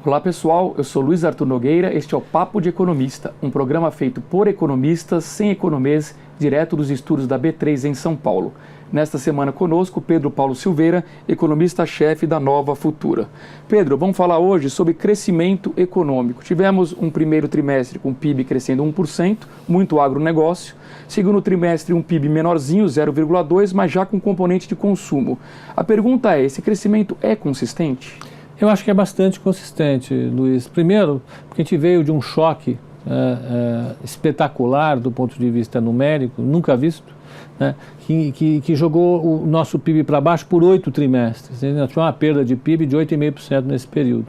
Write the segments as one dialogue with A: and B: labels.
A: Olá pessoal, eu sou Luiz Arthur Nogueira, este é o Papo de Economista, um programa feito por economistas, sem economês, direto dos estúdios da B3 em São Paulo. Nesta semana conosco, Pedro Paulo Silveira, economista-chefe da Nova Futura. Pedro, vamos falar hoje sobre crescimento econômico. Tivemos um primeiro trimestre com o PIB crescendo 1%, muito agronegócio. Segundo trimestre, um PIB menorzinho, 0,2%, mas já com componente de consumo. A pergunta é, esse crescimento é consistente?
B: Eu acho que é bastante consistente, Luiz. Primeiro, porque a gente veio de um choque espetacular do ponto de vista numérico, nunca visto, né, que jogou o nosso PIB para baixo por 8 trimestres. Nós tivemos uma perda de PIB de 8,5% nesse período.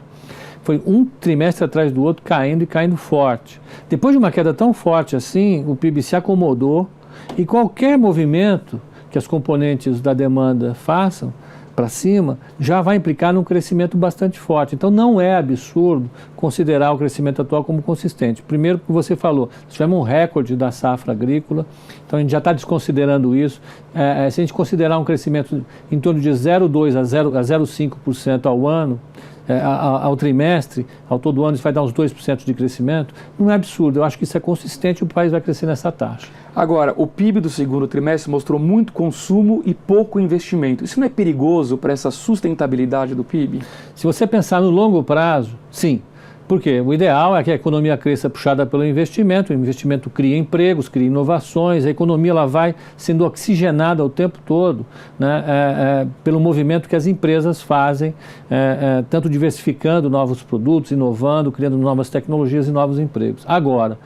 B: Foi um trimestre atrás do outro caindo e caindo forte. Depois de uma queda tão forte assim, o PIB se acomodou e qualquer movimento que as componentes da demanda façam para cima, já vai implicar num crescimento bastante forte. Então não é absurdo considerar o crescimento atual como consistente. Primeiro, como você falou, nós tivemos um recorde da safra agrícola, então a gente já está desconsiderando isso. Se a gente considerar um crescimento em torno de 0,2% a 0,5% ao ano, ao trimestre, ao todo ano, isso vai dar uns 2% de crescimento, não é absurdo. Eu acho que isso é consistente e o país vai crescer nessa taxa.
A: Agora, o PIB do segundo trimestre mostrou muito consumo e pouco investimento. Isso não é perigoso para essa sustentabilidade do PIB?
B: Se você pensar no longo prazo, sim. Por quê? O ideal é que a economia cresça puxada pelo investimento, o investimento cria empregos, cria inovações, a economia ela vai sendo oxigenada o tempo todo, né, pelo movimento que as empresas fazem, tanto diversificando novos produtos, inovando, criando novas tecnologias e novos empregos. Agora,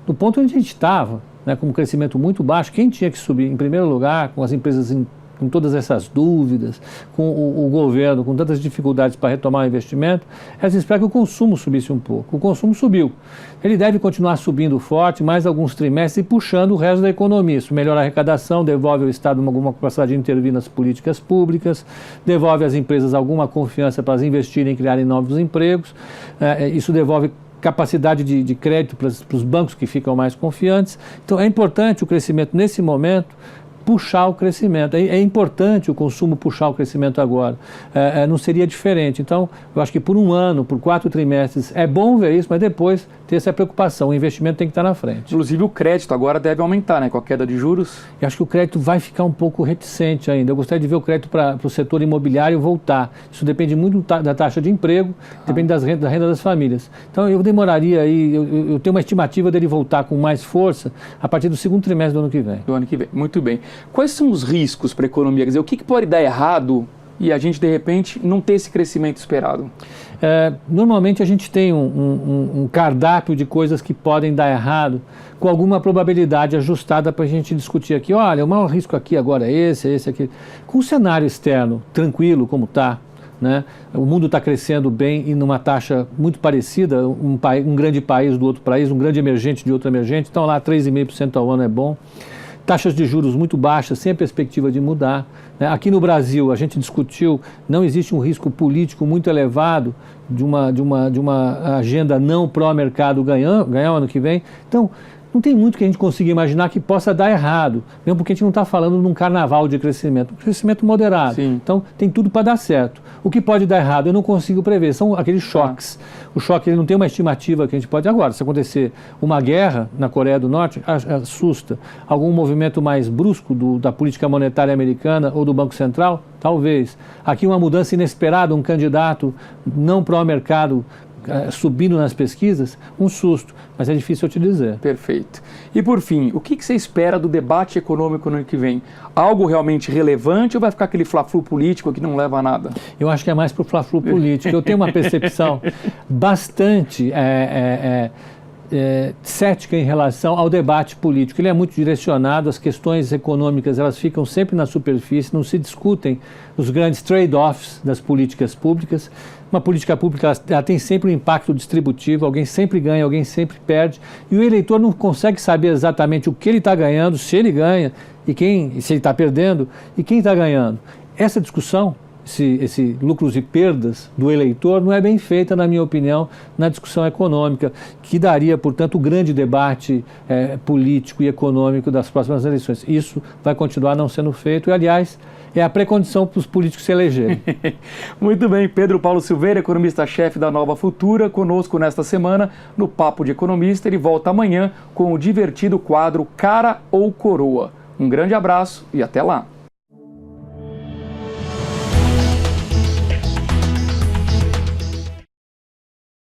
B: no ponto onde a gente estava, né, com um crescimento muito baixo, quem tinha que subir em primeiro lugar, com as empresas com todas essas dúvidas, com o governo com tantas dificuldades para retomar o investimento, é se esperar que o consumo subisse um pouco. O consumo subiu. Ele deve continuar subindo forte, mais alguns trimestres e puxando o resto da economia. Isso melhora a arrecadação, devolve ao Estado alguma capacidade de intervir nas políticas públicas, devolve às empresas alguma confiança para elas investirem e criarem novos empregos. Isso devolve capacidade de crédito para os bancos que ficam mais confiantes. Então é importante o crescimento nesse momento puxar o crescimento. É importante o consumo puxar o crescimento agora. Não seria diferente. Então, eu acho que por um ano, por 4 trimestres, é bom ver isso, mas depois ter essa preocupação. O investimento tem que estar na frente.
A: Inclusive o crédito agora deve aumentar, né, com a queda de juros.
B: Eu acho que o crédito vai ficar um pouco reticente ainda. Eu gostaria de ver o crédito para o setor imobiliário voltar. Isso depende muito da taxa de emprego, depende da renda das famílias. Então, eu demoraria aí, eu tenho uma estimativa dele voltar com mais força a partir do segundo trimestre do ano que vem.
A: Do ano que vem, muito bem. Quais são os riscos para a economia? Quer dizer, o que pode dar errado e a gente, de repente, não ter esse crescimento esperado?
B: Normalmente a gente tem um cardápio de coisas que podem dar errado com alguma probabilidade ajustada para a gente discutir aqui. Olha, o maior risco aqui agora é esse aqui. Com o cenário externo tranquilo como está, né? O mundo está crescendo bem e numa taxa muito parecida, um grande país do outro país, um grande emergente de outro emergente, então lá 3,5% ao ano é bom. Taxas de juros muito baixas, sem a perspectiva de mudar. Aqui no Brasil, a gente discutiu, não existe um risco político muito elevado de uma agenda não pró-mercado ganhar o ano que vem. Então, não tem muito que a gente consiga imaginar que possa dar errado, mesmo porque a gente não está falando de um carnaval de crescimento, um crescimento moderado.
A: Sim.
B: Então, tem tudo para dar certo. O que pode dar errado, eu não consigo prever, são aqueles choques. O choque ele não tem uma estimativa que a gente pode... Agora, se acontecer uma guerra na Coreia do Norte, assusta. Algum movimento mais brusco da política monetária americana ou do Banco Central? Talvez. Aqui uma mudança inesperada, um candidato não pró-mercado subindo nas pesquisas, um susto, mas é difícil eu te dizer.
A: Perfeito. E por fim, o que você espera do debate econômico no ano que vem? Algo realmente relevante ou vai ficar aquele fla-flu político que não leva a nada?
B: Eu acho que é mais para o fla-flu político. Eu tenho uma percepção bastante cética em relação ao debate político. Ele é muito direcionado, as questões econômicas elas ficam sempre na superfície, não se discutem os grandes trade-offs das políticas públicas. Uma política pública ela tem sempre um impacto distributivo, alguém sempre ganha, alguém sempre perde, e o eleitor não consegue saber exatamente o que ele está ganhando, se ele ganha, se ele está perdendo, e quem está ganhando. Essa discussão, esse lucros e perdas do eleitor não é bem feita, na minha opinião, na discussão econômica, que daria, portanto, o grande debate político e econômico das próximas eleições. Isso vai continuar não sendo feito e, aliás, é a precondição para os políticos se elegerem.
A: Muito bem, Pedro Paulo Silveira, economista-chefe da Nova Futura, conosco nesta semana no Papo de Economista. Ele volta amanhã com o divertido quadro Cara ou Coroa. Um grande abraço e até lá.